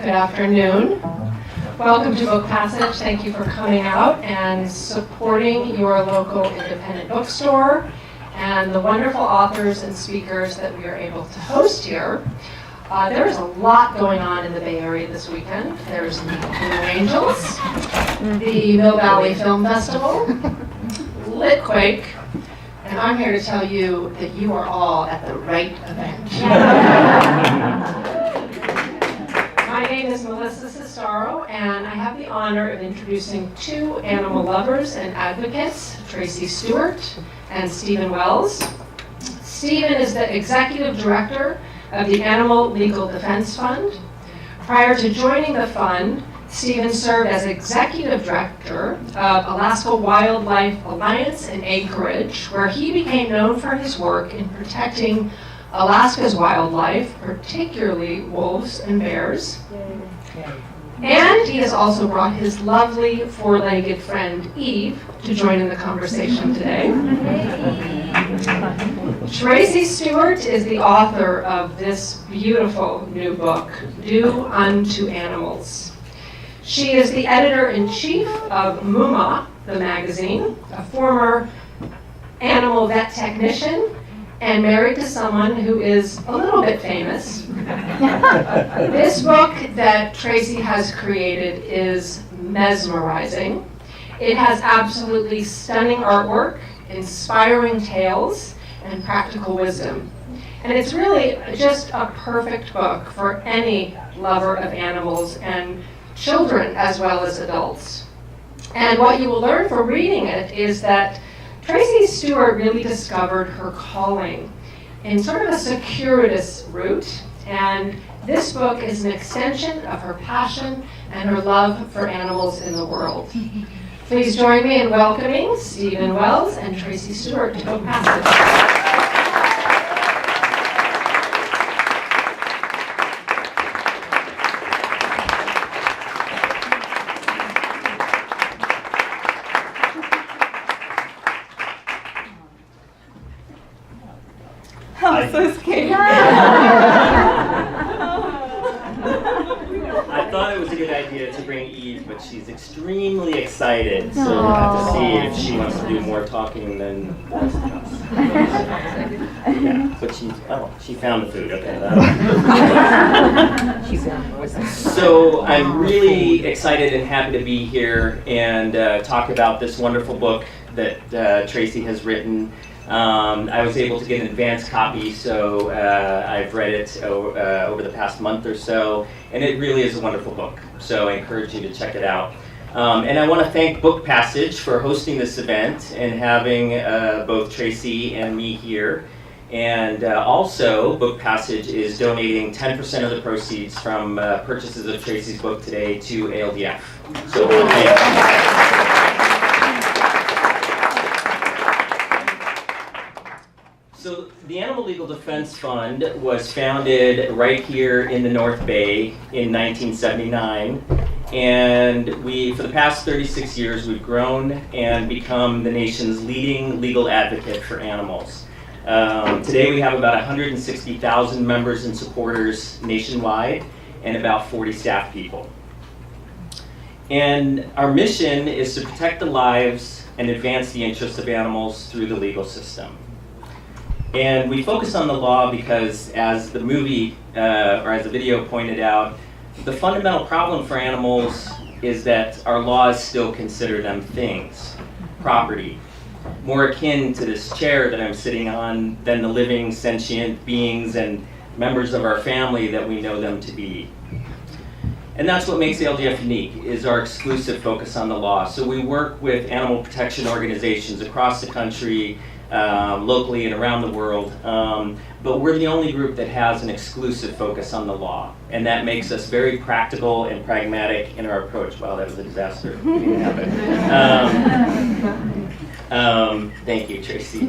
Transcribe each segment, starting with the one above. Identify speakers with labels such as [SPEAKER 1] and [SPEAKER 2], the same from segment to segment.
[SPEAKER 1] Good afternoon. Welcome to Book Passage. Thank you for coming out and supporting your local independent bookstore and the wonderful authors and speakers that we are able to host here. There's a lot going on in the Bay Area this weekend. There's the Blue Angels, the Mill Valley Film Festival, Litquake, and I'm here to tell you that you are all at the right event. My name is Melissa Cestaro, and I have the honor of introducing two animal lovers and advocates, Tracey Stewart and Stephen Wells. Stephen is the executive director of the Animal Legal Defense Fund. Prior to joining the fund, Stephen served as executive director of Alaska Wildlife Alliance in Anchorage, where he became known for his work in protecting Alaska's wildlife, particularly wolves and bears. And he has also brought his lovely four-legged friend Eve to join in the conversation today. Tracey Stewart is the author of this beautiful new book, Do Unto Animals. She is the editor-in-chief of Muma, the magazine, a former animal vet technician, and married to someone who is a little bit famous. This book that Tracy has created is mesmerizing. It has absolutely stunning artwork, inspiring tales, and practical wisdom. And it's really just a perfect book for any lover of animals and children as well as adults. And what you will learn from reading it is that Tracey Stewart really discovered her calling in sort of a circuitous route, and this book is an extension of her passion and her love for animals in the world. Please join me in welcoming Stephen Wells and Tracey Stewart to Book Passage.
[SPEAKER 2] I'm so scared.
[SPEAKER 3] I thought it was a good idea to bring Eve, but she's extremely excited, so we'll have to see if she wants to do more talking than the rest of us. Yeah, but she found the food. Okay. So I'm really excited and happy to be here and talk about this wonderful book that Tracy has written. I was able to get an advance copy, so I've read it over the past month or so, and it really is a wonderful book, so I encourage you to check it out. And I want to thank Book Passage for hosting this event and having both Tracy and me here. And also, Book Passage is donating 10% of the proceeds from purchases of Tracy's book today to ALDF. So thank you. So the Animal Legal Defense Fund was founded right here in the North Bay in 1979, and for the past 36 years we've grown and become the nation's leading legal advocate for animals. Today we have about 160,000 members and supporters nationwide and about 40 staff people. And our mission is to protect the lives and advance the interests of animals through the legal system. And we focus on the law because, as the movie or as the video pointed out, the fundamental problem for animals is that our laws still consider them things, property, more akin to this chair that I'm sitting on than the living sentient beings and members of our family that we know them to be. And that's what makes ALDF unique, is our exclusive focus on the law. So we work with animal protection organizations across the country, locally and around the world, but we're the only group that has an exclusive focus on the law, and that makes us very practical and pragmatic in our approach. Wow, that was a disaster. It didn't happen. Thank you, Tracy.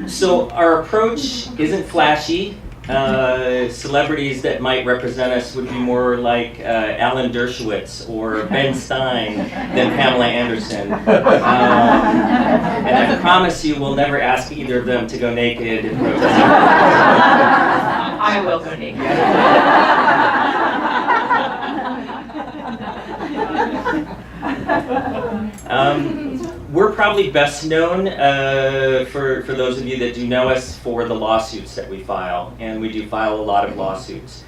[SPEAKER 3] So our approach isn't flashy. Celebrities that might represent us would be more like Alan Dershowitz or Ben Stein than Pamela Anderson. And I promise you we'll never ask either of them to go naked and protest.
[SPEAKER 1] I will go naked.
[SPEAKER 3] probably best known for those of you that do know us for the lawsuits that we file, and we do file a lot of lawsuits.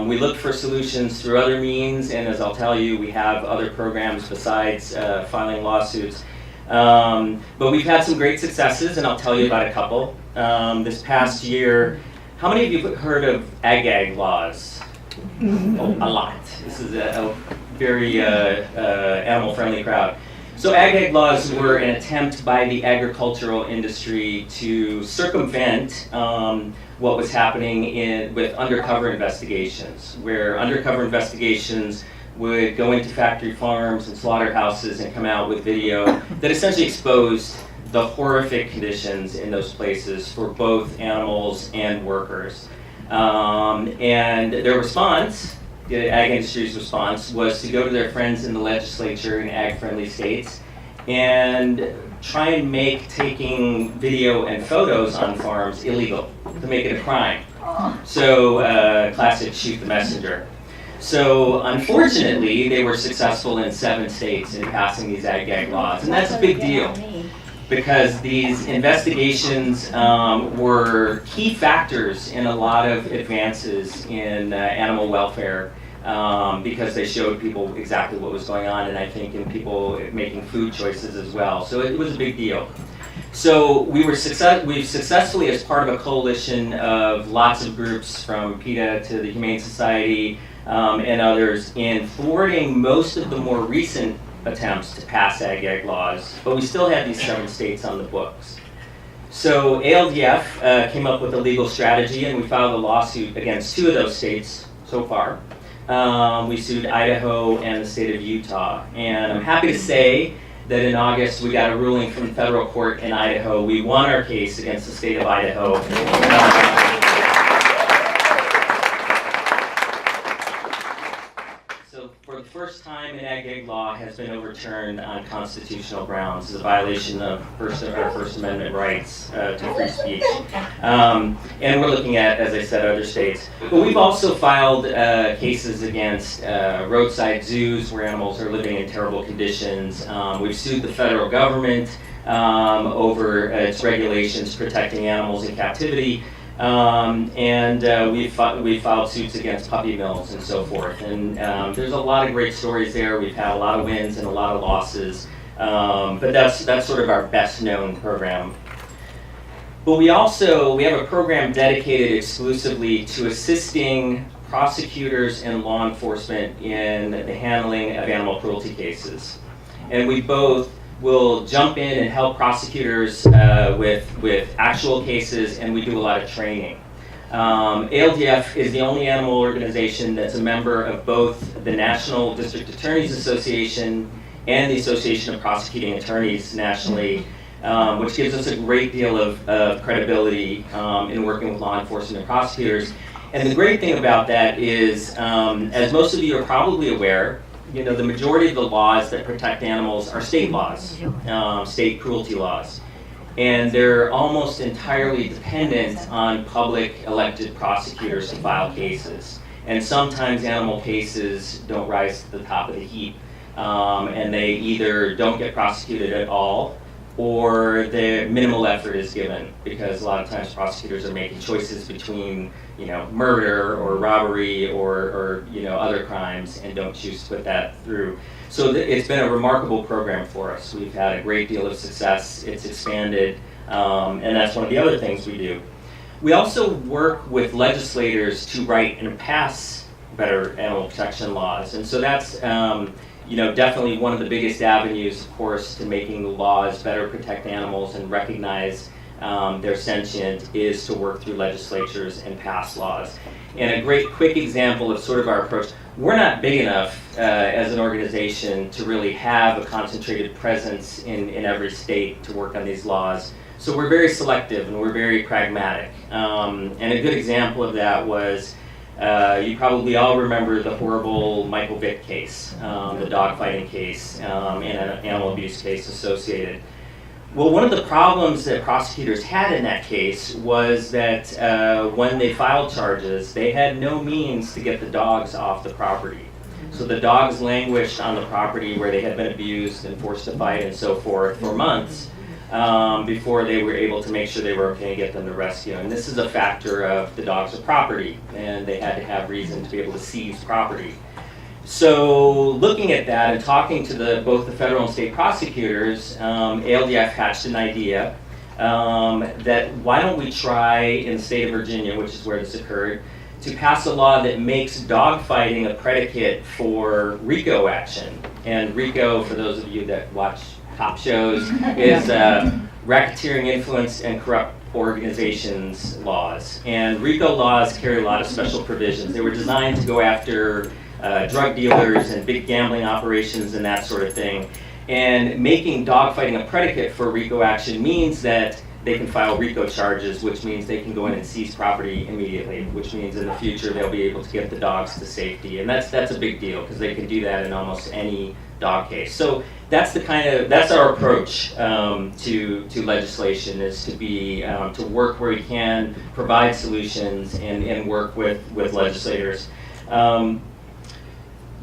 [SPEAKER 3] We look for solutions through other means, and as I'll tell you, we have other programs besides filing lawsuits. But we've had some great successes, and I'll tell you about a couple. This past year, how many of you have heard of ag laws? Oh, a lot. This is a very animal-friendly crowd. So ag laws were an attempt by the agricultural industry to circumvent what was happening with undercover investigations, where undercover investigations would go into factory farms and slaughterhouses and come out with video that essentially exposed the horrific conditions in those places for both animals and workers. And their response, the ag industry's response, was to go to their friends in the legislature in ag-friendly states and try and make taking video and photos on farms illegal, to make it a crime. So, classic shoot the messenger. So, unfortunately, they were successful in 7 states in passing these ag laws, and that's a big deal, because these investigations were key factors in a lot of advances in animal welfare, because they showed people exactly what was going on, and I think in people making food choices as well. So it was a big deal. So we've successfully, as part of a coalition of lots of groups from PETA to the Humane Society and others, in thwarting most of the more recent attempts to pass ag laws, but we still had these 7 states on the books. So ALDF came up with a legal strategy, and we filed a lawsuit against 2 of those states so far. We sued Idaho and the state of Utah, and I'm happy to say that in August we got a ruling from the federal court in Idaho. We won our case against the state of Idaho. For the first time, an ag law has been overturned on constitutional grounds as a violation of our First Amendment rights to free speech. And we're looking at, as I said, other states. But we've also filed cases against roadside zoos where animals are living in terrible conditions. We've sued the federal government over its regulations protecting animals in captivity. We've filed suits against puppy mills and so forth. And there's a lot of great stories there. We've had a lot of wins and a lot of losses. But that's sort of our best known program. But we have a program dedicated exclusively to assisting prosecutors and law enforcement in the handling of animal cruelty cases. And we both will jump in and help prosecutors with actual cases, and we do a lot of training. ALDF is the only animal organization that's a member of both the National District Attorneys Association and the Association of Prosecuting Attorneys nationally, which gives us a great deal of credibility in working with law enforcement and prosecutors. And the great thing about that is, as most of you are probably aware, the majority of the laws that protect animals are state laws, state cruelty laws. And they're almost entirely dependent on public elected prosecutors to file cases. And sometimes animal cases don't rise to the top of the heap, and they either don't get prosecuted at all, or the minimal effort is given, because a lot of times prosecutors are making choices between murder or robbery or other crimes, and don't choose to put that through. So it's been a remarkable program for us. We've had a great deal of success. It's expanded, and that's one of the other things we do. We also work with legislators to write and pass better animal protection laws, and so that's definitely one of the biggest avenues, of course, to making the laws better protect animals and recognize they're sentient, is to work through legislatures and pass laws. And a great quick example of sort of our approach, we're not big enough as an organization to really have a concentrated presence in every state to work on these laws. So we're very selective and we're very pragmatic. And a good example of that was, you probably all remember the horrible Michael Vick case, the dogfighting case, and an animal abuse case associated. Well, one of the problems that prosecutors had in that case was that when they filed charges, they had no means to get the dogs off the property. So the dogs languished on the property where they had been abused and forced to fight and so forth for months before they were able to make sure they were okay and get them to rescue. And this is a factor of the dogs are property, and they had to have reason to be able to seize property. So looking at that and talking to both the federal and state prosecutors, ALDF hatched an idea that why don't we try in the state of Virginia, which is where this occurred, to pass a law that makes dogfighting a predicate for RICO action. And RICO, for those of you that watch cop shows, is Racketeering, Influence, and Corrupt Organizations laws. And RICO laws carry a lot of special provisions. They were designed to go after drug dealers and big gambling operations and that sort of thing. And making dogfighting a predicate for RICO action means that they can file RICO charges, which means they can go in and seize property immediately, which means in the future they'll be able to get the dogs to safety. And that's a big deal because they can do that in almost any dog case. So that's our approach to legislation, is to be to work where we can, provide solutions, and work with legislators.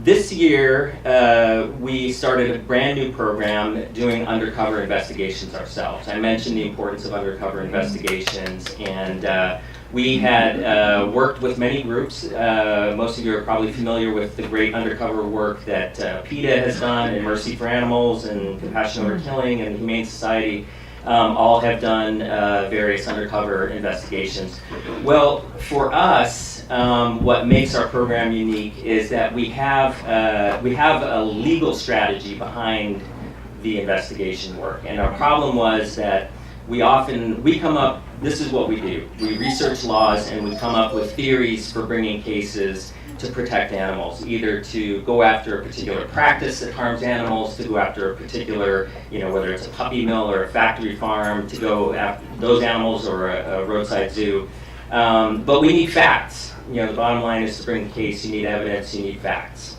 [SPEAKER 3] This year, we started a brand new program doing undercover investigations ourselves. I mentioned the importance of undercover investigations, and we had worked with many groups. Most of you are probably familiar with the great undercover work that PETA has done, and Mercy for Animals, and Compassion Over Killing, and Humane Society. All have done various undercover investigations. Well, for us, what makes our program unique is that we have a legal strategy behind the investigation work. And our problem was that we come up, this is what we do. We research laws and we come up with theories for bringing cases to protect animals, either to go after a particular practice that harms animals, to go after a particular, whether it's a puppy mill or a factory farm, to go after those animals, or a roadside zoo. But we need facts. The bottom line is to bring the case, you need evidence, you need facts.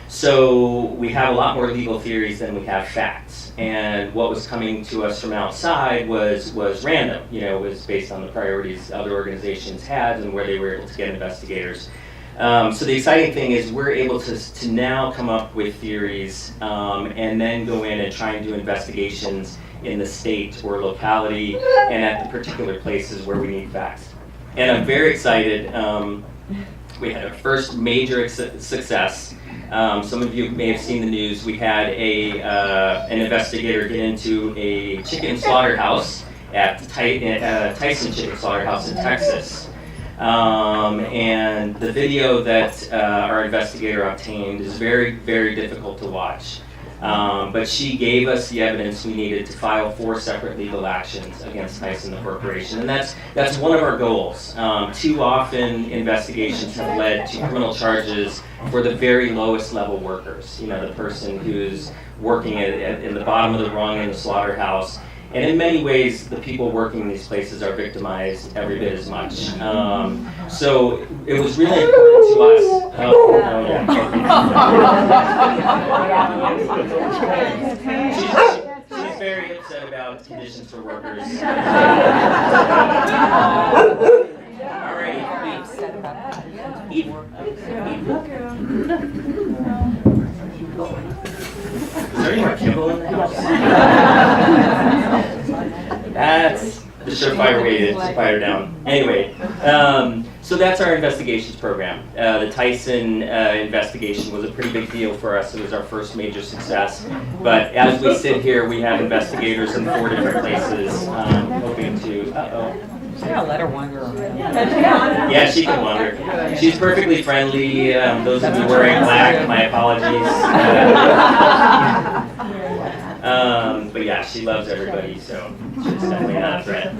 [SPEAKER 3] So we have a lot more legal theories than we have facts. And what was coming to us from outside was random. It was based on the priorities other organizations had and where they were able to get investigators. So the exciting thing is we're able to now come up with theories and then go in and try and do investigations in the state or locality and at the particular places where we need facts. And I'm very excited. We had our first major success. Some of you may have seen the news. We had an investigator get into a chicken slaughterhouse at Tyson Chicken Slaughterhouse in Texas. And the video that our investigator obtained is very, very difficult to watch. But she gave us the evidence we needed to file 4 separate legal actions against Tyson the corporation. And that's one of our goals. Too often investigations have led to criminal charges for the very lowest level workers. The person who's working in the bottom of the rung in the slaughterhouse. And in many ways, the people working in these places are victimized every bit as much. So it was really important to us. She's very upset about conditions for workers. All right. Is there any more kibble in the house? That's the surefire way to quiet her down. Anyway, so that's our investigations program. The Tyson investigation was a pretty big deal for us. It was our first major success. But as we sit here, we have investigators in 4 different places hoping to,
[SPEAKER 2] Yeah, let her wander around.
[SPEAKER 3] Yeah, she can wander. She's perfectly friendly. Those of you wearing black, my apologies. But yeah, she loves everybody, so she's definitely not a threat.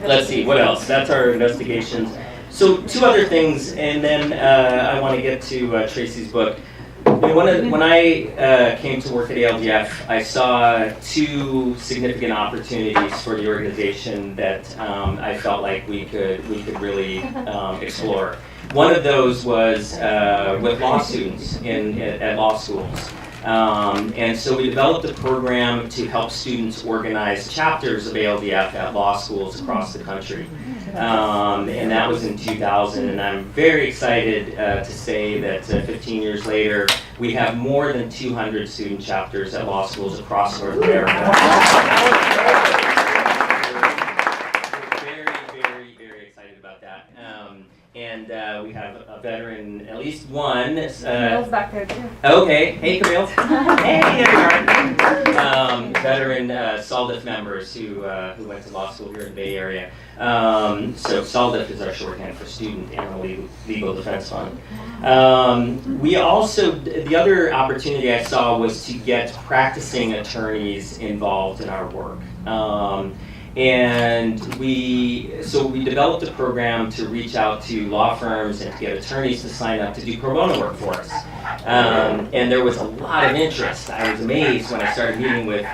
[SPEAKER 3] Let's see, what else? That's our investigations. So 2 other things, and then I want to get to Tracy's book. When I came to work at ALDF, I saw 2 significant opportunities for the organization that I felt like we could really explore. One of those was with law students at law schools. And so we developed a program to help students organize chapters of ALDF at law schools across the country. and that was in 2000. And I'm very excited to say that 15 years later, we have more than 200 student chapters at law schools across North America. Very excited about that. And we have a veteran, at least one.
[SPEAKER 4] Camille's back there too.
[SPEAKER 3] Okay, hey Camille. Hey, there you are. Veteran SALDIF members who went to law school here in the Bay Area. So SALDIF is our shorthand for Student Animal Legal Defense Fund. We also, the other opportunity I saw was to get practicing attorneys involved in our work. And we developed a program to reach out to law firms and to get attorneys to sign up to do pro bono work for us. And there was a lot of interest. I was amazed when I started meeting with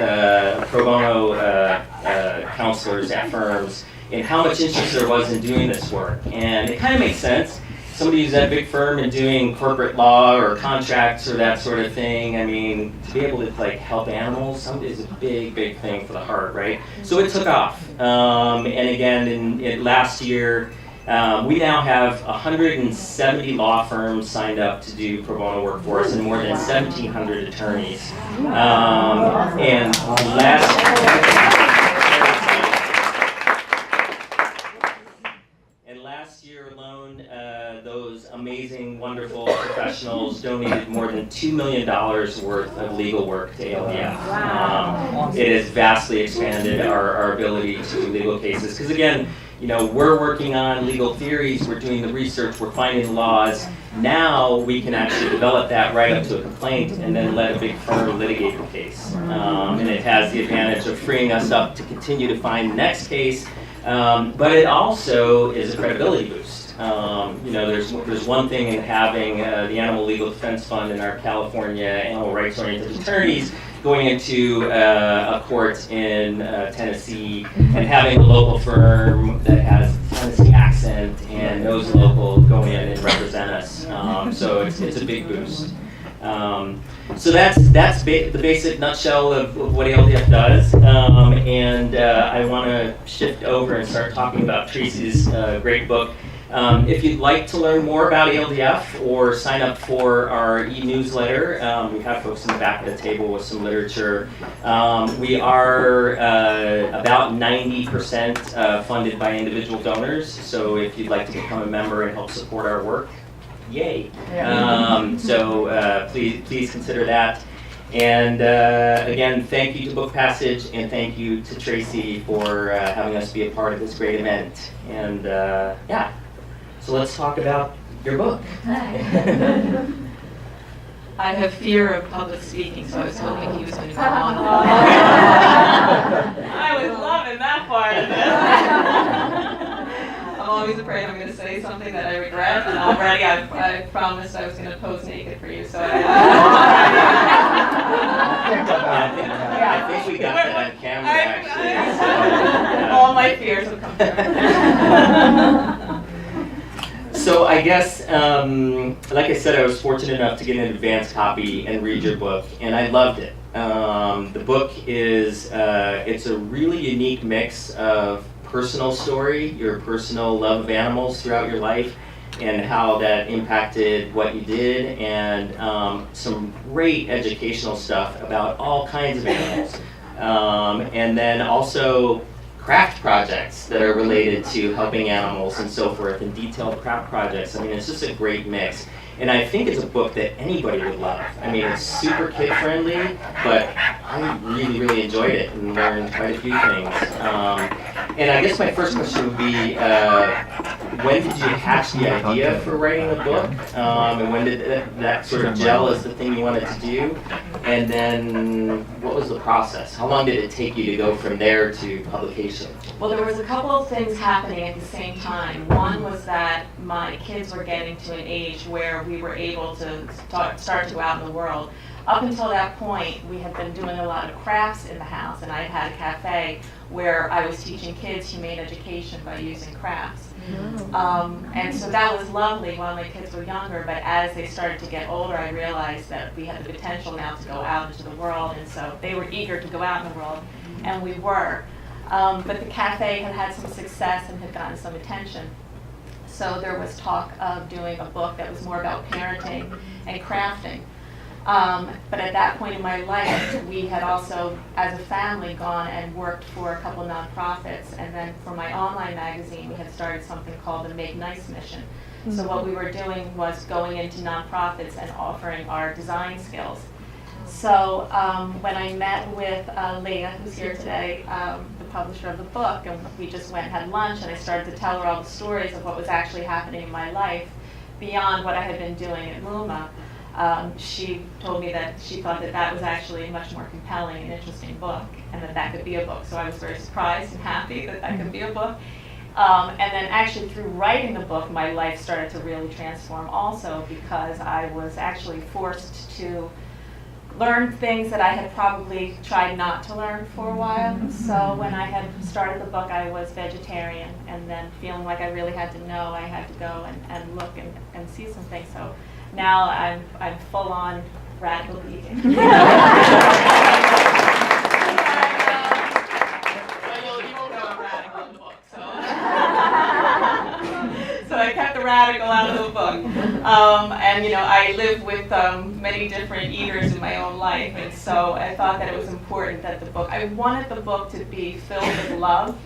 [SPEAKER 3] pro bono counselors at firms and how much interest there was in doing this work. And it kind of makes sense. Somebody who's at a big firm and doing corporate law or contracts or that sort of thing, I mean, to be able to like help animals is a big thing for the heart, right? So it took off. And again, in last year, we now have 170 law firms signed up to do pro bono work for us and more than 1,700 attorneys. And last year alone, those amazing, wonderful professionals donated more than $2 million worth of legal work to ALDF. It has vastly expanded our ability to do legal cases. Because again, you know, we're working on legal theories, we're doing the research, we're finding laws. Now we can actually develop that right up to a complaint and then let a big firm litigate the case. And it has the advantage of freeing us up to continue to find the next case. But it also is a credibility boost. You know, there's one thing in having the Animal Legal Defense Fund and our California animal rights-oriented attorneys going into a court in Tennessee and having a local firm that has a Tennessee accent and knows the local go in and represent us. So it's a big boost. So that's the basic nutshell of what ALDF does, and I want to shift over and start talking about Tracy's great book. If you'd like to learn more about ALDF or sign up for our e-newsletter, we have folks in the back of the table with some literature. We are about 90% funded by individual donors, so if you'd like to become a member and help support our work, yay. So please consider that. And again, thank you to Book Passage and thank you to Tracy for having us be a part of this great event. And yeah, so let's talk about your book.
[SPEAKER 1] I have fear of public speaking, so I was hoping he was going to go on.
[SPEAKER 4] I was loving that part of it. I'm always afraid I'm going to say something that I regret, and already I promised I was going to pose naked for you, so
[SPEAKER 3] I think we got that on camera, actually.
[SPEAKER 4] All my fears have come true.
[SPEAKER 3] So I guess, like I said, I was fortunate enough to get an advance copy and read your book, and I loved it. The book is, it's a really unique mix of personal story, your personal love of animals throughout your life, and how that impacted what you did, and some great educational stuff about all kinds of animals. And then also craft projects that are related to helping animals and so forth, and detailed craft projects. I mean, it's just a great mix. And I think it's a book that anybody would love. I mean, it's super kid-friendly, but I really enjoyed it and learned quite a few things. And I guess my first question would be, when did you hatch the idea for writing a book? And when did that sort of gel as the thing you wanted to do? And then what was the process? How long did it take you to go from there to publication?
[SPEAKER 4] Well, there was a couple of things happening at the same time. One was that my kids were getting to an age where we were able to start to go out in the world. Up until that point, we had been doing a lot of crafts in the house, and I had a cafe where I was teaching kids humane education by using crafts. And so that was lovely while my kids were younger, but as they started to get older, I realized that we had the potential now to go out into the world, and so they were eager to go out in the world, and we were. But the cafe had had some success and had gotten some attention. So there was talk of doing a book that was more about parenting and crafting. But at that point in my life, we had also, as a family, gone and worked for a couple nonprofits. And then for my online magazine, we had started something called the Make Nice Mission. So what we were doing was going into nonprofits and offering our design skills. So when I met with Leah, who's here today, the publisher of the book, and we just went and had lunch, and I started to tell her all the stories of what was actually happening in my life beyond what I had been doing at Muma. She told me that she thought that that was actually a much more compelling and interesting book, and that that could be a book. So I was very surprised and happy that that could be a book. And then actually through writing the book, my life started to really transform also, because I was actually forced to learn things that I had probably tried not to learn for a while. So when I had started the book, I was vegetarian, and then feeling like I really had to know, I had to go and look and see some things. So now I'm full on radical vegan. Well, you won't know I'm radical in the book, so. So I kept the radical out of the book. And I live with many different eaters in my own life, and so I thought that it was important that I wanted the book to be filled with love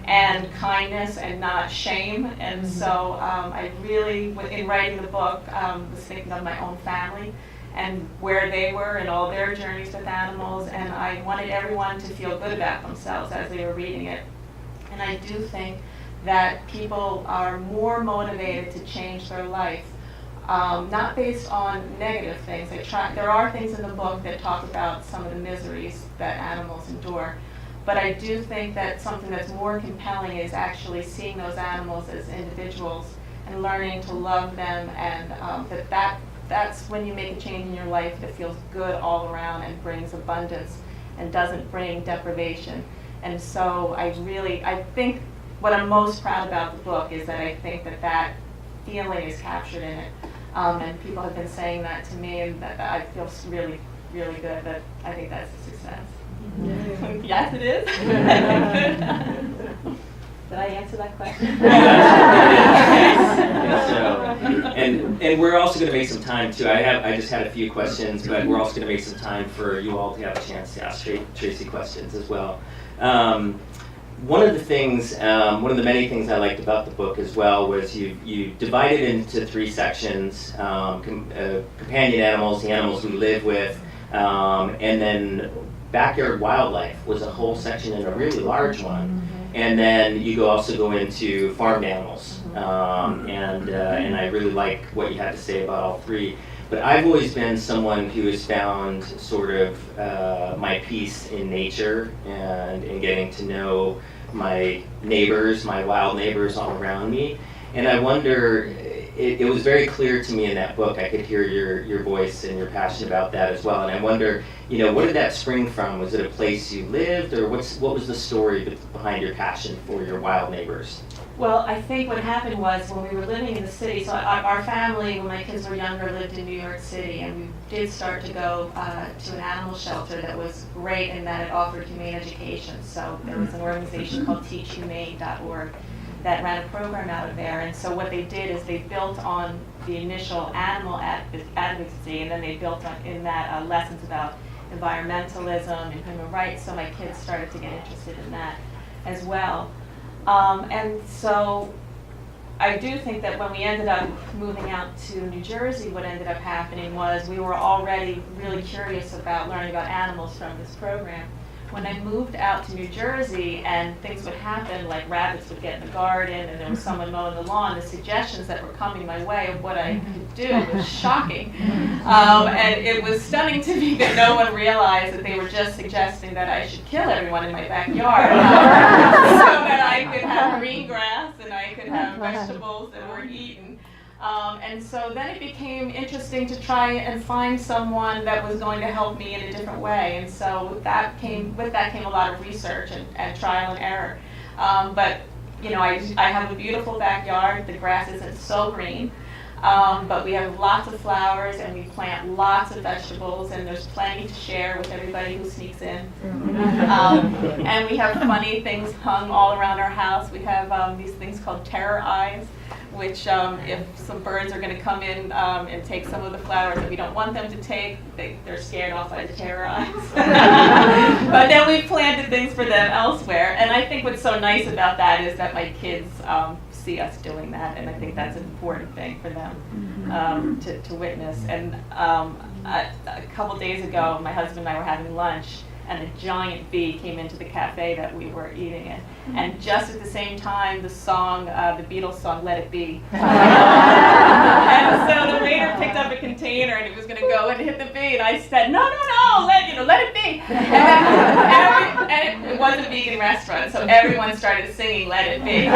[SPEAKER 4] and kindness and not shame. And so I really, in writing the book, was thinking of my own family and where they were and all their journeys with animals, and I wanted everyone to feel good about themselves as they were reading it. And I do think that people are more motivated to change their life, not based on negative things. There are things in the book that talk about some of the miseries that animals endure, but I do think that something that's more compelling is actually seeing those animals as individuals and learning to love them, and that's when you make a change in your life that feels good all around and brings abundance and doesn't bring deprivation. And so I think what I'm most proud about the book is that I think that feeling is captured in it. And people have been saying that to me, and that I feel really, really good that I think that's a success. Yeah. Yes, it is. Did I answer that question?
[SPEAKER 3] Yes, so. And we're also going to make some time too. I just had a few questions, but we're also going to make some time for you all to have a chance to ask Tracy questions as well. One of the many things I liked about the book as well was you divided it into 3 sections: companion animals, the animals we live with, and then backyard wildlife was a whole section and a really large one. And then you also go into farmed animals, and I really like what you had to say about all 3. But I've always been someone who has found sort of my peace in nature and in getting to know my neighbors, my wild neighbors all around me. And I wonder, it was very clear to me in that book, I could hear your voice and your passion about that as well. And I wonder, what did that spring from? Was it a place you lived, or what was the story behind your passion for your wild neighbors?
[SPEAKER 4] Well, I think what happened was when we were living in the city, so our family, when my kids were younger, lived in New York City, and we did start to go to an animal shelter that was great in that it offered humane education. So there was an organization called teachhumane.org that ran a program out of there. And so what they did is they built on the initial animal advocacy, and then they built on in that lessons about environmentalism and human rights. So my kids started to get interested in that as well. And so I do think that when we ended up moving out to New Jersey, what ended up happening was we were already really curious about learning about animals from this program. When I moved out to New Jersey and things would happen, like rabbits would get in the garden and there was someone mowing the lawn, the suggestions that were coming my way of what I could do was shocking. And it was stunning to me that no one realized that they were just suggesting that I should kill everyone in my backyard so that I could have green grass and I could have vegetables that were eaten. And so then it became interesting to try and find someone that was going to help me in a different way. And so with that came a lot of research and trial and error. But I have a beautiful backyard. The grass isn't so green. But we have lots of flowers and we plant lots of vegetables, and there's plenty to share with everybody who sneaks in. And we have funny things hung all around our house. We have these things called terror eyes, which if some birds are going to come in and take some of the flowers that we don't want them to take, they're scared off by the terror eyes. But then we've planted things for them elsewhere. And I think what's so nice about that is that my kids see us doing that, and I think that's an important thing for them to witness. And a couple days ago, my husband and I were having lunch, and a giant bee came into the cafe that we were eating in. And just at the same time, the song, the Beatles song, Let It Be. And so the waiter picked up a container and he was going to go and hit the bee, and I said, no, let it be. And it was a vegan restaurant, so everyone started singing Let It Be.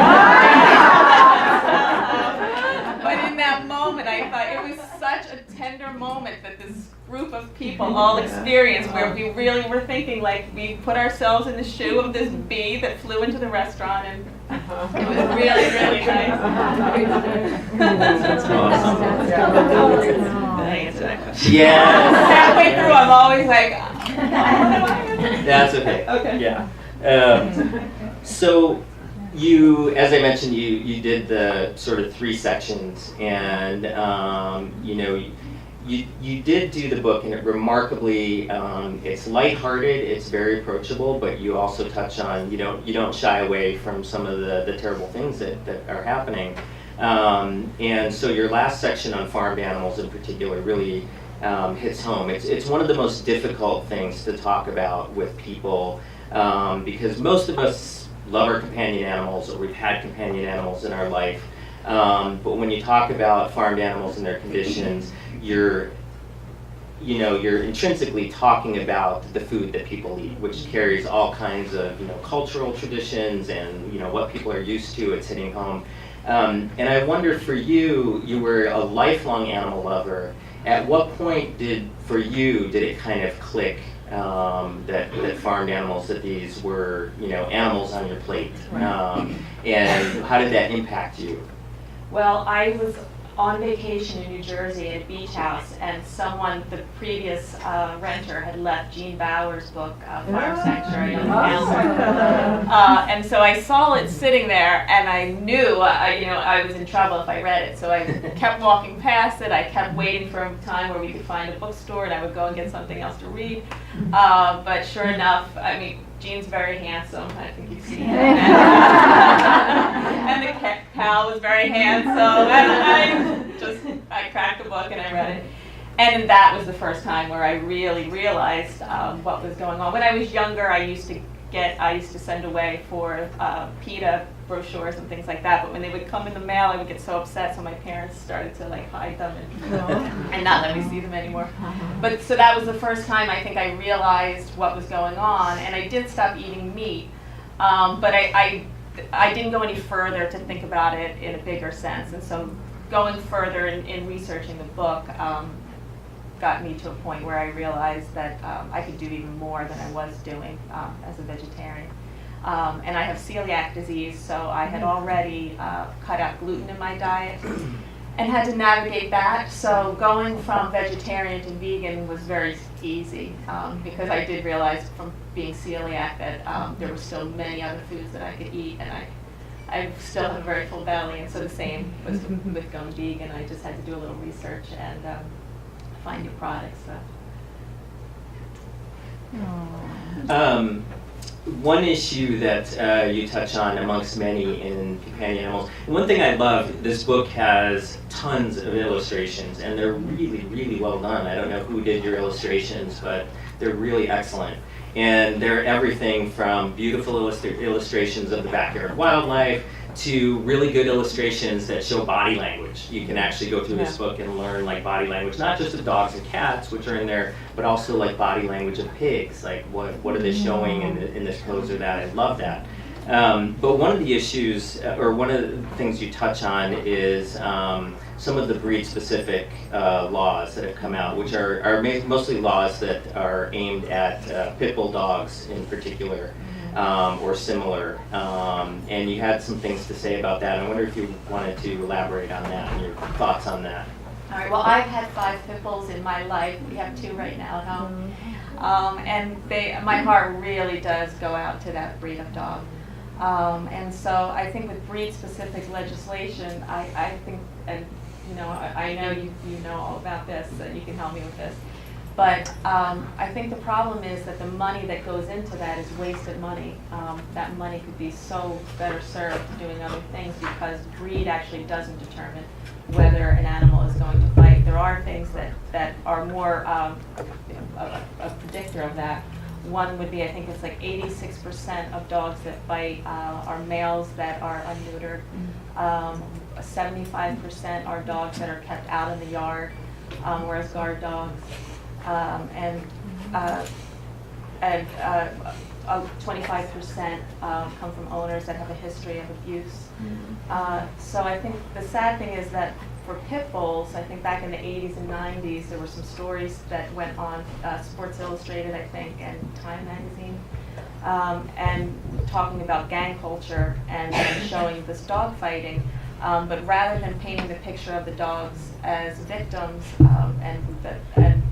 [SPEAKER 4] But in that moment, I thought it was such a tender moment that this group of people all experienced, where we really were thinking, like, we put ourselves in the shoe of this bee that flew into the restaurant, and it was really, really nice.
[SPEAKER 3] That's awesome.
[SPEAKER 4] Did I answer that question?
[SPEAKER 3] Yeah.
[SPEAKER 4] Halfway through, I'm always like,
[SPEAKER 3] That's okay.
[SPEAKER 4] Okay.
[SPEAKER 3] Yeah. So you, as I mentioned, you did the sort of 3 sections, and you did do the book, and it remarkably, it's lighthearted, it's very approachable, but you also touch on, you don't shy away from some of the terrible things that are happening. And so your last section on farmed animals in particular really hits home. It's one of the most difficult things to talk about with people, because most of us love our companion animals, or we've had companion animals in our life. But when you talk about farmed animals and their conditions, you're intrinsically talking about the food that people eat, which carries all kinds of cultural traditions and what people are used to. It's hitting home. And I wonder, for you, you were a lifelong animal lover. At what point did it kind of click that farmed animals, that these were animals on your plate, and how did that impact you?
[SPEAKER 4] well, I was on vacation in New Jersey at a beach house, and the previous renter, had left Gene Bauer's book, Farm Sanctuary on the counter. And so I saw it sitting there, and I knew I was in trouble if I read it. So I kept walking past it. I kept waiting for a time where we could find a bookstore, and I would go and get something else to read. But sure enough, Gene's very handsome. I think you've seen him. And the cow was very handsome. And I cracked the book and I read it. And that was the first time where I really realized what was going on. When I was younger, I used to send away for PETA brochures and things like that. But when they would come in the mail, I would get so upset. So my parents started to hide them and not let me see them anymore. But so that was the first time I think I realized what was going on. And I did stop eating meat. But I didn't go any further to think about it in a bigger sense. And so going further in researching the book got me to a point where I realized that I could do even more than I was doing as a vegetarian. And I have celiac disease, so I had already cut out gluten in my diet and had to navigate that. So going from vegetarian to vegan was very easy because I did realize from being celiac that there were still many other foods that I could eat, and I still have a very full belly, and so the same was with going vegan. I just had to do a little research and find new products. So.
[SPEAKER 3] One issue that you touch on amongst many in companion animals, and one thing I love, this book has tons of illustrations, and they're really, really well done. I don't know who did your illustrations, but they're really excellent. And they're everything from beautiful illustrations of the backyard wildlife to really good illustrations that show body language. You can actually go through this book and learn body language, not just of dogs and cats, which are in there, but also body language of pigs. What are they showing in this pose or that? I love that. But one of the issues, or one of the things you touch on is some of the breed-specific laws that have come out, which are mostly laws that are aimed at pit bull dogs in particular. or similar. And you had some things to say about that. I wonder if you wanted to elaborate on that and your thoughts on that.
[SPEAKER 4] All right, well, I've had 5 pit bulls in my life. We have 2 right now at home. And my heart really does go out to that breed of dog. And so I think with breed-specific legislation, I think, and I know you know all about this, and you can help me with this. But I think the problem is that the money that goes into that is wasted money. That money could be so better served doing other things, because breed actually doesn't determine whether an animal is going to fight. There are things that are more a predictor of that. One would be, I think it's like 86% of dogs that bite are males that are unneutered. 75% are dogs that are kept out in the yard, whereas guard dogs. And 25% come from owners that have a history of abuse. So I think the sad thing is that for pit bulls, I think back in the 80s and 90s, there were some stories that went on Sports Illustrated, I think, and Time Magazine, and talking about gang culture and showing this dog fighting. But rather than painting the picture of the dogs as victims and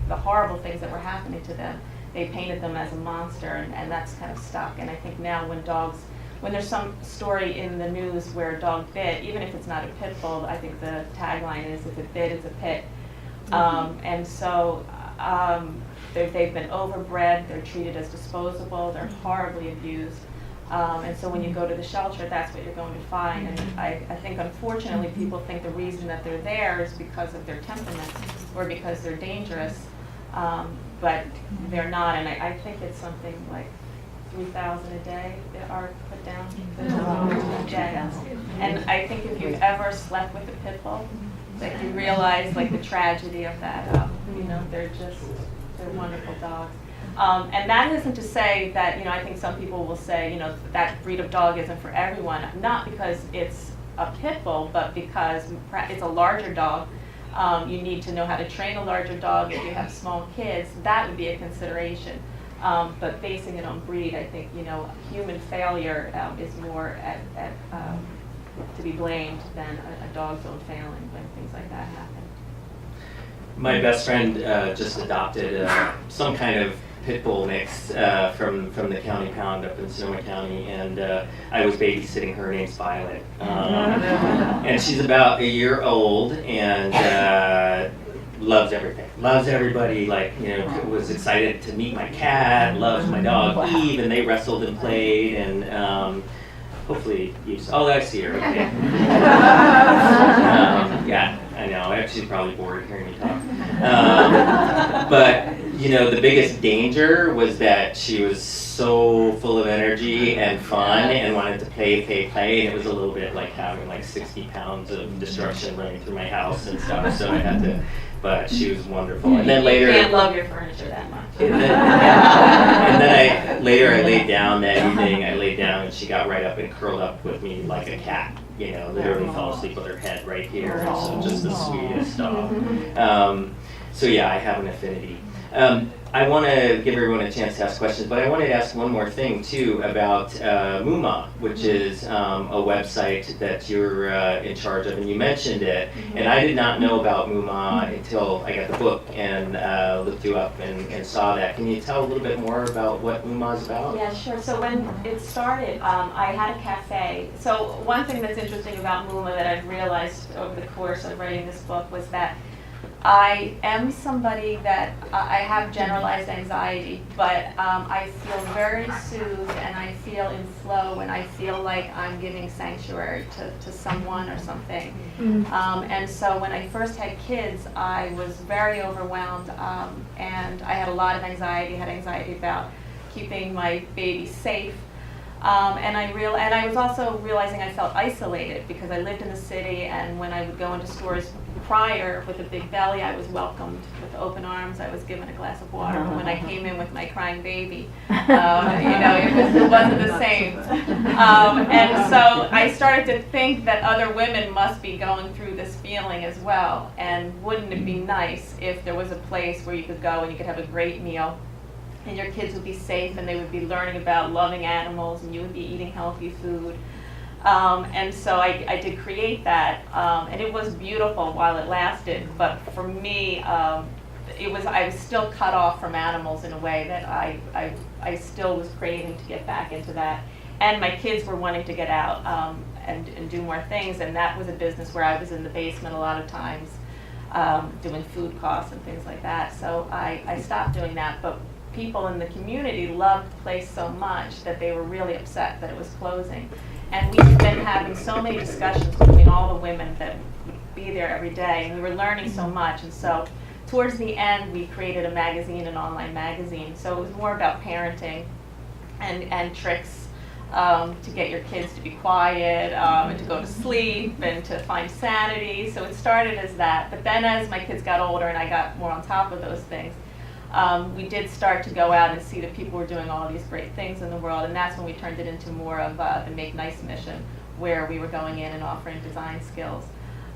[SPEAKER 4] the horrible things that were happening to them, they painted them as a monster, and that's kind of stuck. And I think now when there's some story in the news where a dog bit, even if it's not a pit bull, I think the tagline is, if it bit, it's a pit. And so they've been overbred, they're treated as disposable, they're horribly abused. And so when you go to the shelter, that's what you're going to find. And I think, unfortunately, people think the reason that they're there is because of their temperament or because they're dangerous, but they're not. And I think it's something like 3,000 a day that are put down a day. And I think if you've ever slept with a pit bull, like, you realize like the tragedy of that. They're wonderful dogs. And that isn't to say that, I think some people will say, that breed of dog isn't for everyone, not because it's a pit bull, but because it's a larger dog. You need to know how to train a larger dog. If you have small kids, that would be a consideration. But basing it on breed, I think, human failure is more to be blamed than a dog's own failing when things like that happen.
[SPEAKER 3] My best friend just adopted some kind of pit bull mix from the county pound up in Sonoma County, and I was babysitting her. Her name's Violet, and she's about a year old, and loves everything, loves everybody. Was excited to meet my cat, loves my dog Eve, and they wrestled and played, and hopefully I see her. Okay. Yeah, I know. She's probably bored hearing me talk. But the biggest danger was that she was so full of energy and fun and wanted to play, and it was a little bit like having 60 pounds of destruction running through my house and stuff. So I had to. But she was wonderful. And then later,
[SPEAKER 4] you can't love your furniture that much.
[SPEAKER 3] And then I laid down that evening. I laid down, and she got right up and curled up with me like a cat. Literally fell asleep with her head right here. So just the sweetest dog. So yeah, I have an affinity. I want to give everyone a chance to ask questions, but I wanted to ask one more thing too about Muma, which is a website that you're in charge of, and you mentioned it. And I did not know about Muma until I got the book and looked you up and saw that. Can you tell a little bit more about what Muma is about?
[SPEAKER 4] Yeah, sure. So when it started, I had a cafe. So one thing that's interesting about Muma that I've realized over the course of writing this book was that I am somebody that I have generalized anxiety, but I feel very soothed and I feel in flow when I feel like I'm giving sanctuary to someone or something. And so when I first had kids, I was very overwhelmed, and I had a lot of anxiety. I had anxiety about keeping my baby safe. And I was also realizing I felt isolated because I lived in the city, and when I would go into stores prior with a big belly, I was welcomed with open arms. I was given a glass of water. But when I came in with my crying baby, it wasn't the same. And so I started to think that other women must be going through this feeling as well. And wouldn't it be nice if there was a place where you could go and you could have a great meal and your kids would be safe, and they would be learning about loving animals, and you would be eating healthy food. And so I did create that, and it was beautiful while it lasted, but for me, I was still cut off from animals in a way that I still was craving to get back into that. And my kids were wanting to get out and do more things, and that was a business where I was in the basement a lot of times, doing food costs and things like that. So I stopped doing that, but people in the community loved the place so much that they were really upset that it was closing. And we've been having so many discussions between all the women that would be there every day, and we were learning so much. And so towards the end, we created a magazine, an online magazine. So it was more about parenting and tricks to get your kids to be quiet, and to go to sleep, and to find sanity. So it started as that. But then as my kids got older and I got more on top of those things, we did start to go out and see that people were doing all these great things in the world, and that's when we turned it into more of the Make Nice mission, where we were going in and offering design skills.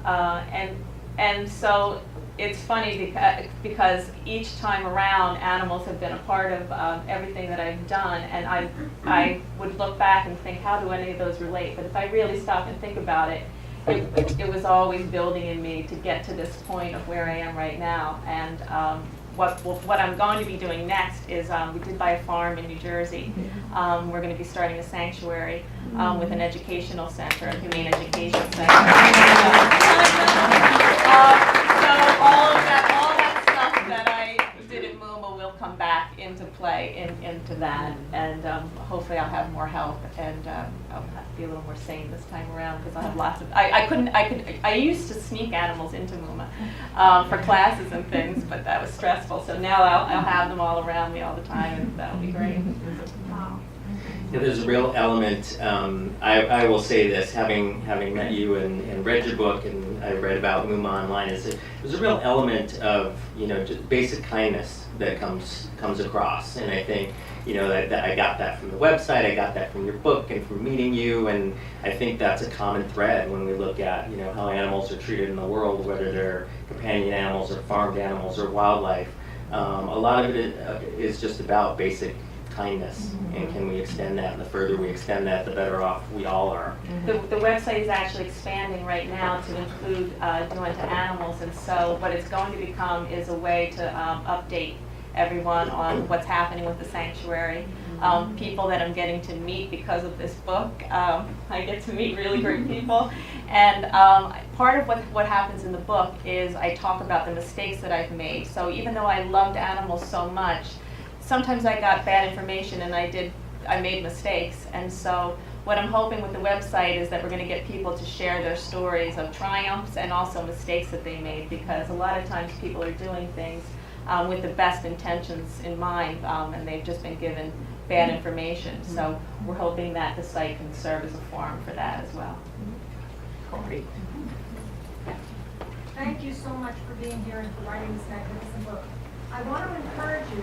[SPEAKER 4] And so it's funny because each time around, animals have been a part of everything that I've done, and I would look back and think, how do any of those relate? But if I really stop and think about it, it was always building in me to get to this point of where I am right now. And what I'm going to be doing next is we did buy a farm in New Jersey. We're going to be starting a sanctuary with an educational center, a humane education center. So all that stuff that I did at Muma will come back into play into that, and hopefully I'll have more help, and I'll have to be a little more sane this time around because I have lots of. I used to sneak animals into Muma for classes and things, but that was stressful. So now I'll have them all around me all the time, and that'll be great.
[SPEAKER 3] Yeah, there's a real element, I will say this, having met you and read your book, and I read about Muma online, there's a real element of, just basic kindness that comes across. And I think, that I got that from the website, I got that from your book and from meeting you, and I think that's a common thread when we look at, how animals are treated in the world, whether they're companion animals or farmed animals or wildlife. A lot of it is just about basic kindness, and can we extend that? And the further we extend that, the better off we all are.
[SPEAKER 4] The website is actually expanding right now to include doing to animals, and so what it's going to become is a way to update everyone on what's happening with the sanctuary. People that I'm getting to meet because of this book, I get to meet really great people, and part of what happens in the book is I talk about the mistakes that I've made. So even though I loved animals so much, sometimes I got bad information and I made mistakes. And so what I'm hoping with the website is that we're going to get people to share their stories of triumphs and also mistakes that they made, because a lot of times people are doing things with the best intentions in mind, and they've just been given bad information. So we're hoping that the site can serve as a forum for that as well.
[SPEAKER 2] Great.
[SPEAKER 5] Thank you so much for being here and for writing this magnificent book. I want to encourage you,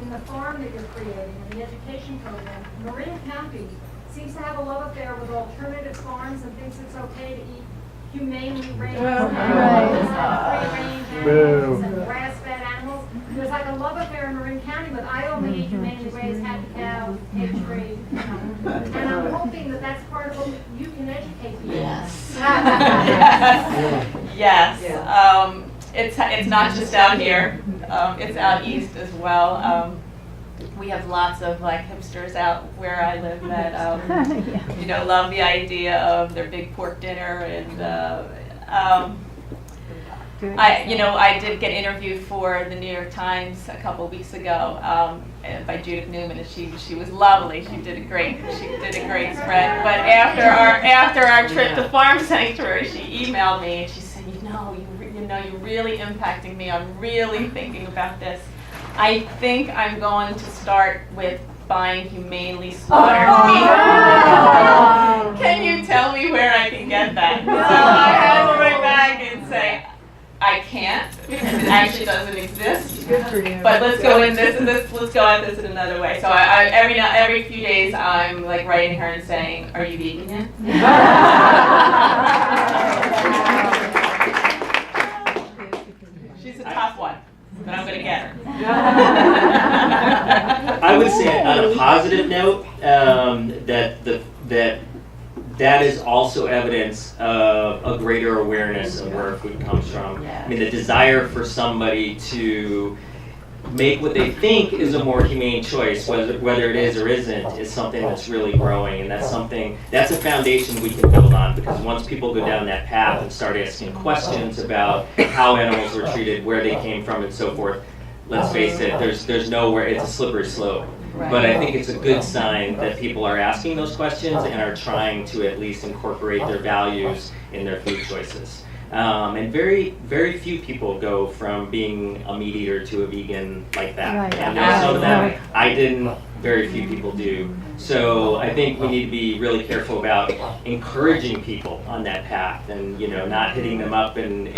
[SPEAKER 5] in the farm that you're creating, in the education program, Marin County seems to have a love affair with alternative farms and thinks it's okay to eat humanely raised animals, free-range animals, and grass-fed animals. There's like a love affair in Marin County with I only eat humanely raised, happy cow, egg-free, and I'm hoping that that's part of what you can educate people.
[SPEAKER 4] Yes. Yes. It's not just out here. It's out east as well. We have lots of hipsters out where I live that love the idea of their big pork dinner, and I did get interviewed for the New York Times a couple weeks ago by Judith Newman, and she was lovely. She did a great spread. But after our trip to Farm Sanctuary, she emailed me and she said, you're really impacting me. I'm really thinking about this. I think I'm going to start with buying humanely slaughtered meat. Can you tell me where I can get that? So I had to write back and say, I can't, because it actually doesn't exist.
[SPEAKER 2] Good for you.
[SPEAKER 4] But let's go in let's go at this in another way. So every few days I'm writing her and saying, are you vegan yet? She's a tough one, but I'm going to get her.
[SPEAKER 3] I would say on a positive note, that is also evidence of a greater awareness of where food comes from. I mean, the desire for somebody to make what they think is a more humane choice, whether it is or isn't, is something that's really growing, and that's a foundation we can build on, because once people go down that path and start asking questions about how animals were treated, where they came from, and so forth, let's face it, there's nowhere, it's a slippery slope. But I think it's a good sign that people are asking those questions and are trying to at least incorporate their values in their food choices. And very, very few people go from being a meat eater to a vegan like that.
[SPEAKER 6] Right.
[SPEAKER 3] And there's some of them I didn't, very few people do. So I think we need to be really careful about encouraging people on that path, and not hitting them up and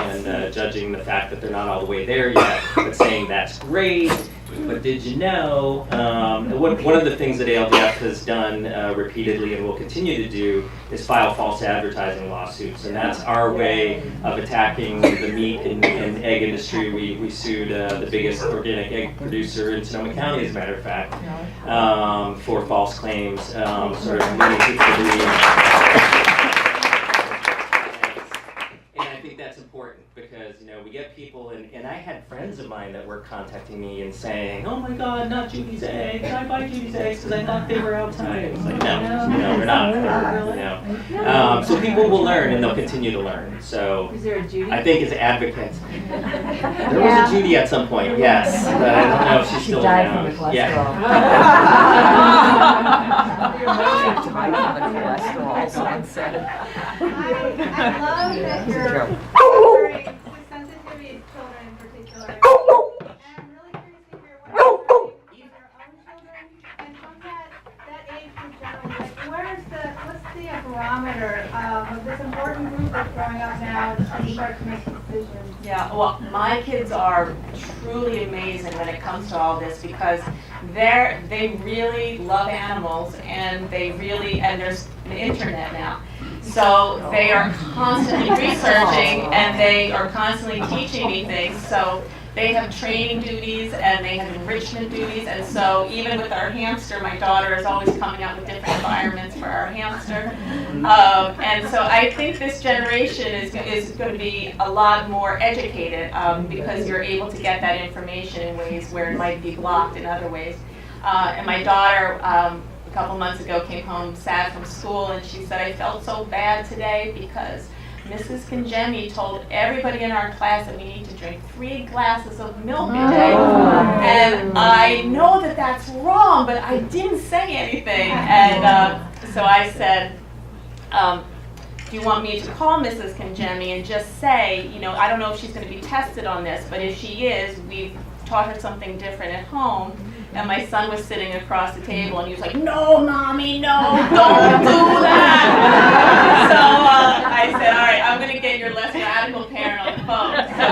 [SPEAKER 3] judging the fact that they're not all the way there yet, but saying that's great. But did you know, one of the things that ALDF has done repeatedly and will continue to do is file false advertising lawsuits. And that's our way of attacking the meat and egg industry. We sued the biggest organic egg producer in Sonoma County, as a matter of fact, for false claims, sort of leading people to believe. And I think that's important, because we get people, and I had friends of mine that were contacting me and saying, "Oh my God, not Judy's eggs! I buy Judy's eggs because I thought they were outside." It's like, no, they're not. So people will learn, and they'll continue to learn. So
[SPEAKER 6] Is there a Judy?
[SPEAKER 3] I think as advocates, there was a Judy at some point, yes, but I don't know if she's still
[SPEAKER 2] died
[SPEAKER 3] around.
[SPEAKER 2] from the
[SPEAKER 3] Yeah.
[SPEAKER 2] Died from the cholesterol, someone said.
[SPEAKER 7] I love that you're
[SPEAKER 2] Joke.
[SPEAKER 7] very sensitivity to children in particular. And I'm really curious to hear what you're doing with your own children, and from that age group generally, like what's the barometer of this important group that's growing up now to start to make decisions?
[SPEAKER 4] Yeah, well, my kids are truly amazing when it comes to all this, because they really love animals, and and there's the internet now. So they are constantly researching, and they are constantly teaching me things. So they have training duties, and they have enrichment duties. And so even with our hamster, my daughter is always coming up with different environments for our hamster. And so I think this generation is going to be a lot more educated, because you're able to get that information in ways where it might be blocked in other ways. And my daughter, a couple months ago, came home sad from school, and she said, "I felt so bad today because Mrs. Kangemi told everybody in our class that we need to drink 3 glasses of milk a day." And I know that that's wrong, but I didn't say anything. And so I said, do you want me to call Mrs. Kangemi and just say, I don't know if she's going to be tested on this, but if she is, we've taught her something different at home. And my son was sitting across the table, and he was like, "No, Mommy, no, don't do that." So I said, "All right, I'm going to get your less radical parent on the phone." So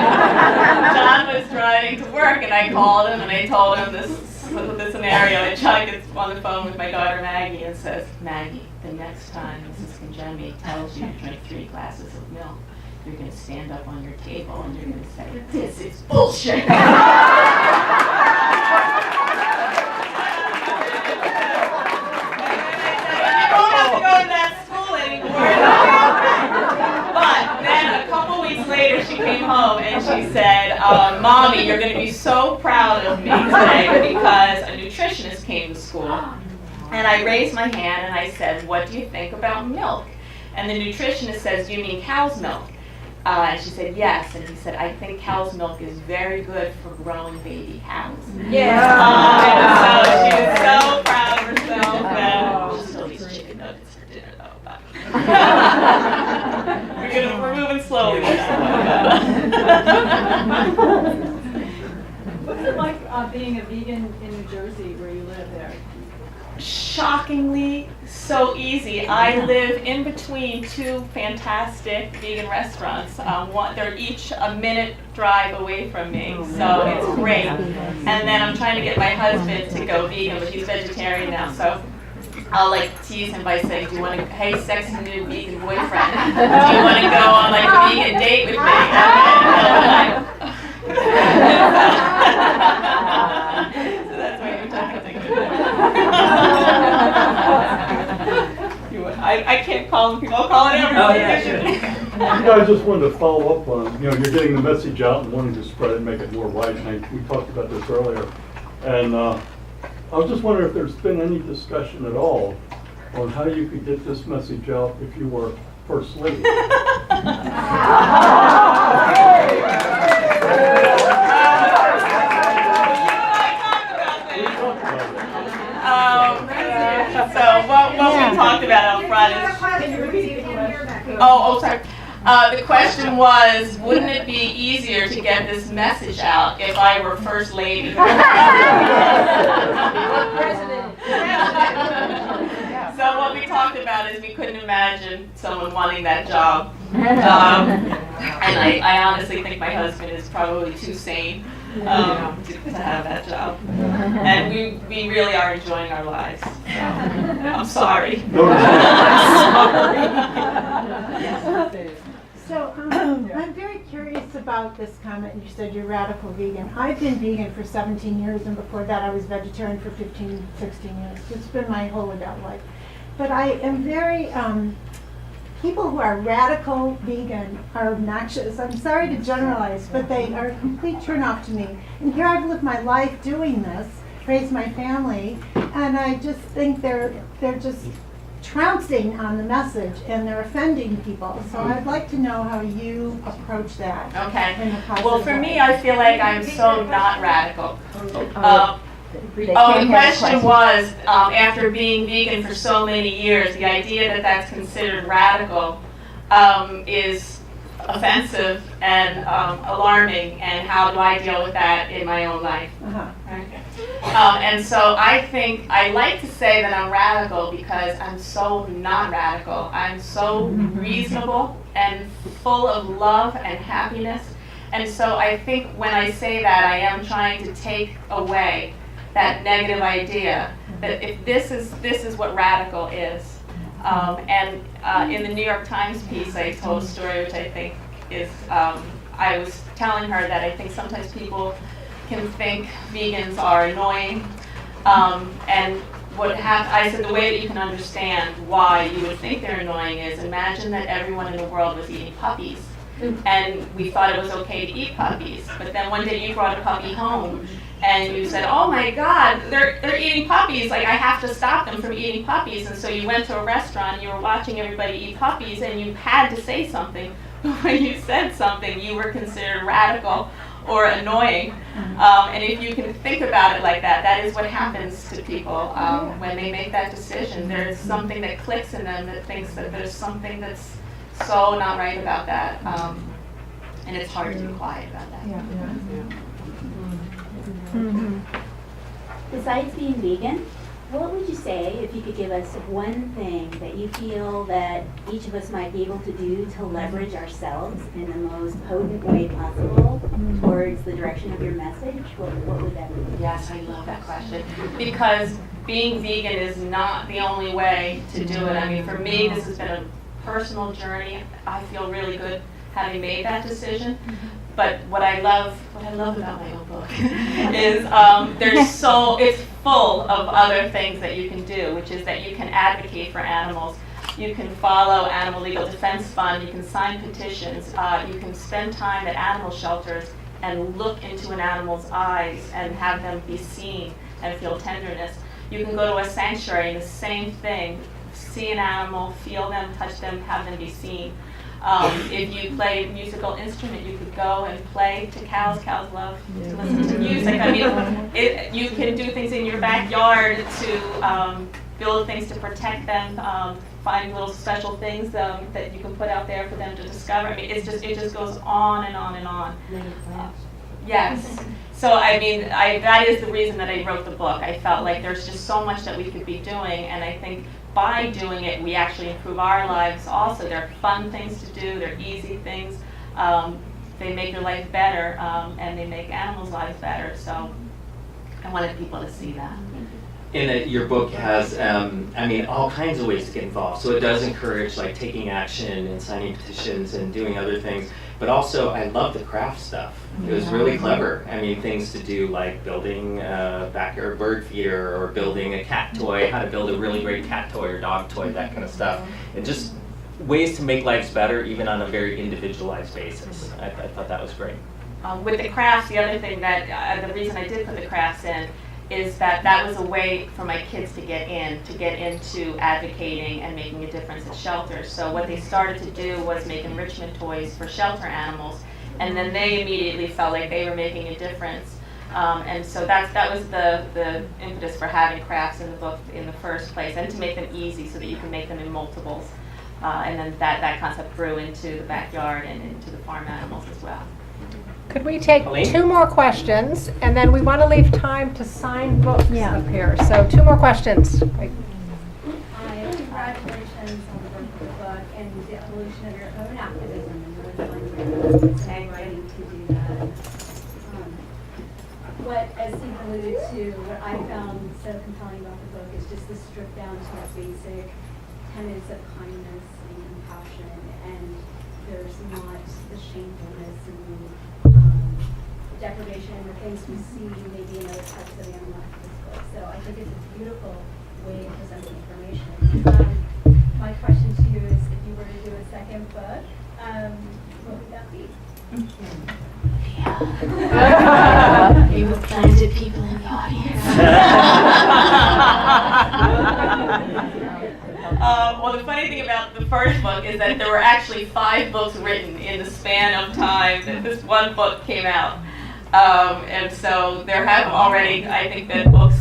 [SPEAKER 4] John was driving to work, and I called him, and I told him this scenario. And John gets on the phone with my daughter Maggie and says, "Maggie, the next time Mrs. Kangemi tells you to drink 3 glasses of milk, you're going to stand up on your table, and you're going to say, 'This is bullshit.'" Later, she came home and she said, "Mommy, you're going to be so proud of me today because a nutritionist came to school." And I raised my hand and I said, "What do you think about milk?" And the nutritionist says, "Do you mean cow's milk?" And she said, "Yes." And he said, "I think cow's milk is very good for growing baby cows."
[SPEAKER 6] Yeah.
[SPEAKER 4] And so she was so proud of herself, and she still eats chicken nuggets for dinner, though. But we're moving slowly.
[SPEAKER 5] What's it like being a vegan in New Jersey, where you live there?
[SPEAKER 4] Shockingly so easy. I live in between 2 fantastic vegan restaurants. They're each a minute drive away from me, so it's great. And then I'm trying to get my husband to go vegan, but he's vegetarian now, so I'll tease him by saying, "Do you want to, hey, sexy new vegan boyfriend, do you want to go on a vegan date with me?" So that's why you're talking.
[SPEAKER 6] Yeah, I just wanted to follow up on, you're getting the message out and wanting to spread it, make it more wide. And we talked about this earlier. And I was just wondering if there's been any discussion at all on how you could get this message out if you were First Lady.
[SPEAKER 4] So what we talked about up front is... Oh, sorry. The question was, wouldn't it be easier to get this message out if I were First Lady? So what we talked about is we couldn't imagine someone wanting that job. And I honestly think my husband is probably too sane to have that job. And we really are enjoying our lives. So, I'm sorry.
[SPEAKER 8] So I'm very curious about this comment. You said you're radical vegan. I've been vegan for 17 years, and before that I was vegetarian for 15, 16 years. It's been my whole adult life. But I am very, people who are radical vegan are obnoxious. I'm sorry to generalize, but they are a complete turnoff to me. And here I've lived my life doing this, raised my family, and I just think they're just trouncing on the message and they're offending people. So I'd like to know how you approach that.
[SPEAKER 4] Okay.
[SPEAKER 8] In a positive
[SPEAKER 4] Well, for
[SPEAKER 8] way.
[SPEAKER 4] me, I feel like I'm so not radical.
[SPEAKER 2] They
[SPEAKER 4] The
[SPEAKER 2] can't hear
[SPEAKER 4] question was, after being vegan for so many years, the idea that that's considered radical is offensive and alarming, and how do I deal with that in my own life? And so I think I like to say that I'm radical because I'm so not radical. I'm so reasonable and full of love and happiness. And so I think when I say that, I am trying to take away that negative idea that if this is what radical is. In the New York Times piece, I told a story which I think is, I was telling her that I think sometimes people can think vegans are annoying, and I said the way that you can understand why you would think they're annoying is imagine that everyone in the world was eating puppies, and we thought it was okay to eat puppies, but then one day you brought a puppy home and you said, oh my God, they're eating puppies, like I have to stop them from eating puppies. And so you went to a restaurant, you were watching everybody eat puppies, and you had to say something. When you said something, you were considered radical or annoying. And if you can think about it like that, that is what happens to people when they make that decision. There's something that clicks in them that thinks that there's something that's so not right about that. And it's hard to be quiet about that.
[SPEAKER 9] Besides being vegan, what would you say if you could give us one thing that you feel that each of us might be able to do to leverage ourselves in the most potent way possible towards the direction of your message? What would that be?
[SPEAKER 4] Yes, I love that question. Because being vegan is not the only way to do it. I mean, for me, this has been a personal journey. I feel really good having made that decision. But what I love about my own book is it's full of other things that you can do, which is that you can advocate for animals. You can follow Animal Legal Defense Fund, you can sign petitions, you can spend time at animal shelters and look into an animal's eyes and have them be seen and feel tenderness. You can go to a sanctuary and the same thing, see an animal, feel them, touch them, have them be seen. If you play a musical instrument, you could go and play to cows. Cows love to listen to music. I mean, you can do things in your backyard to build things to protect them, find little special things that you can put out there for them to discover. I mean, it just goes on and on and on. Yes. So I mean, that is the reason that I wrote the book. I felt like there's just so much that we could be doing, and I think by doing it, we actually improve our lives also. They're fun things to do, they're easy things. They make your life better, and they make animals' lives better. So I wanted people to see that.
[SPEAKER 3] And your book has, all kinds of ways to get involved. So it does encourage like taking action and signing petitions and doing other things. But also, I love the craft stuff. It was really clever. I mean, things to do like building a backyard bird feeder or building a cat toy, how to build a really great cat toy or dog toy, that kind of stuff. And just ways to make lives better, even on a very individualized basis. I thought that was great.
[SPEAKER 4] With the crafts, the other thing that, the reason I did put the crafts in is that that was a way for my kids to get into advocating and making a difference at shelters. So what they started to do was make enrichment toys for shelter animals, and then they immediately felt like they were making a difference. And so that was the impetus for having crafts in the book in the first place, and to make them easy so that you can make them in multiples. And then that concept grew into the backyard and into the farm animals as well.
[SPEAKER 1] Could we take
[SPEAKER 3] Colleen?
[SPEAKER 1] 2 more questions, and then we want to leave time to sign books up here. So 2 more questions.
[SPEAKER 7] Hi, congratulations on the birth of the book and the evolution of your own activism and really finding your purpose and writing to do that. What, as Steve alluded to, what I found so compelling about the book is just the stripped down to our basic tenets of kindness and compassion, and there's not the shamefulness and the deprivation and the things we see maybe in other parts of the animal activist book. So I think it's a beautiful way to present the information. My question to you is, if you were to do a second book, what would that be?
[SPEAKER 4] You have planted people in the audience. Well, the funny thing about the first book is that there were actually 5 books written in the span of time that this one book came out. And so there have already, I think, been books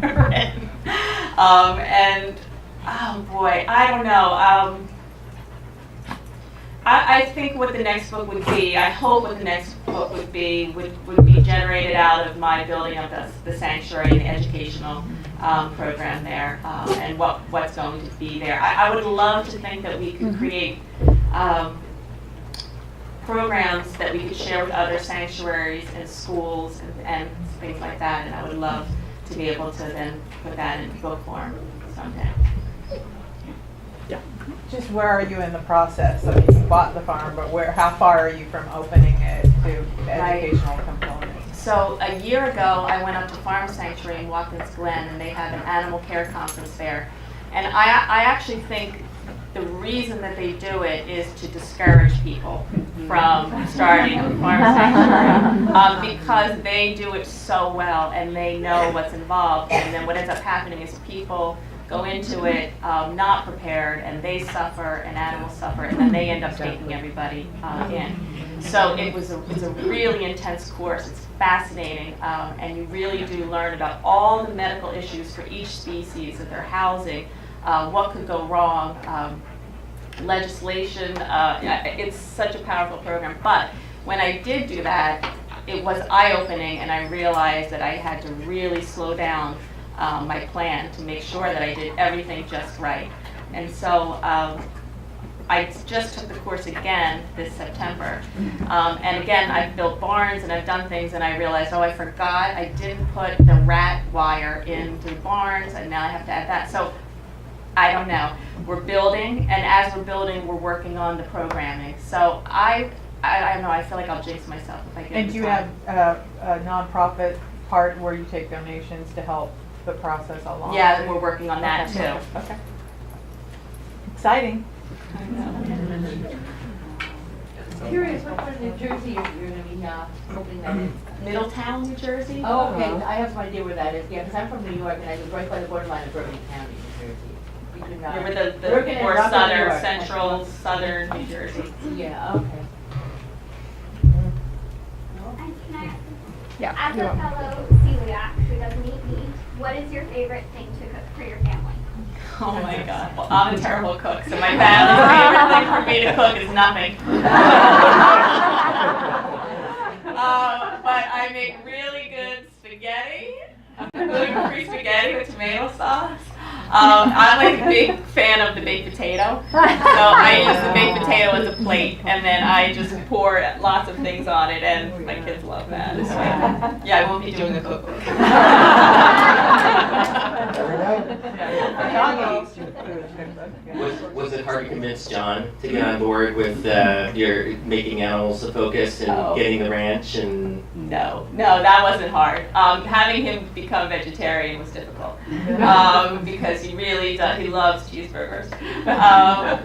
[SPEAKER 4] written. And, oh boy, I don't know. I think what the next book would be, I hope what the next book would be generated out of my building of the sanctuary and the educational program there, and what's going to be there. I would love to think that we could create programs that we could share with other sanctuaries and schools and things like that, and I would love to be able to then put that in book form someday.
[SPEAKER 2] Just where are you in the process? I mean, you bought the farm, but how far are you from opening it to the educational component?
[SPEAKER 4] So a year ago, I went up to Farm Sanctuary in Watkins Glen, and they have an animal care conference there. And I actually think the reason that they do it is to discourage people from starting a farm sanctuary, because they do it so well and they know what's involved. And then what ends up happening is people go into it not prepared, and they suffer, and animals suffer, and then they end up taking everybody in. So it's a really intense course. It's fascinating, and you really do learn about all the medical issues for each species that they're housing, what could go wrong, legislation. It's such a powerful program. But when I did do that, it was eye-opening, and I realized that I had to really slow down my plan to make sure that I did everything just right. And so I just took the course again this September. And again, I've built barns and I've done things, and I realized, oh, I forgot I didn't put the rat wire into the barns, and now I have to add that. So I don't know. We're building, and as we're building, we're working on the programming. So I don't know, I feel like I'll jinx myself if I get
[SPEAKER 2] And do you have a nonprofit part where you take donations to help the process along?
[SPEAKER 4] Yeah, we're working on that too.
[SPEAKER 2] Okay. Exciting.
[SPEAKER 10] Curious what part of New Jersey you're going to be hoping that is.
[SPEAKER 4] Middletown, New Jersey?
[SPEAKER 10] Oh, okay. I have some idea where that is. Yeah, because I'm from New York and I live right by the borderline of Bergen County, New Jersey. Between,
[SPEAKER 4] You're with the
[SPEAKER 10] Bergen and
[SPEAKER 4] more
[SPEAKER 10] Rockland, New
[SPEAKER 4] southern,
[SPEAKER 10] York.
[SPEAKER 4] central, southern New Jersey.
[SPEAKER 10] Yeah, okay.
[SPEAKER 1] Yeah.
[SPEAKER 11] As
[SPEAKER 1] you
[SPEAKER 11] a
[SPEAKER 1] want-
[SPEAKER 11] fellow celiac who doesn't eat meat, what is your favorite thing to cook for your family?
[SPEAKER 4] Oh my God. Well, I'm a terrible cook, so my family's favorite thing for me to cook is nothing. But I make really good spaghetti, gluten-free spaghetti with tomato sauce. I'm like a big fan of the baked potato, so I use the baked potato as a plate, and then I just pour lots of things on it, and my kids love that. So, yeah, I won't be doing a cookbook.
[SPEAKER 3] Was it hard to convince John to get on board with your making animals a focus and
[SPEAKER 4] Oh.
[SPEAKER 3] getting the ranch and?
[SPEAKER 4] No, that wasn't hard. Having him become vegetarian was difficult because he really does. He loves cheeseburgers,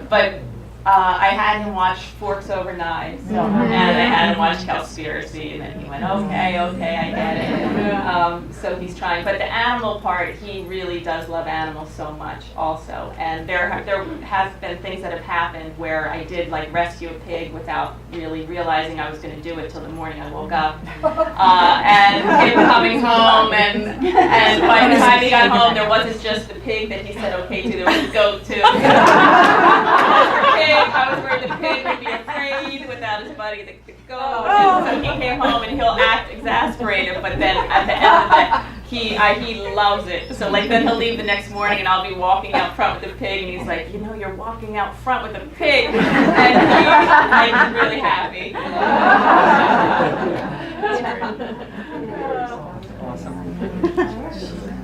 [SPEAKER 4] but I had him watch Forks Over Knives, and I had him watch Cowspiracy, and then he went, okay, I get it. So he's trying, but the animal part, he really does love animals so much also. And there has been things that have happened where I did like rescue a pig without really realizing I was going to do it till the morning I woke up. And him coming home, and by the time he got home, there wasn't just the pig that he said okay to, there was a goat too. I was worried the pig would be afraid without his buddy, the goat. And so he came home and he'll act exasperated, but then at the end of it, he loves it. So like then he'll leave the next morning and I'll be walking out front with the pig and he's like, you know, you're walking out front with the pig. And he's really happy.
[SPEAKER 3] Awesome.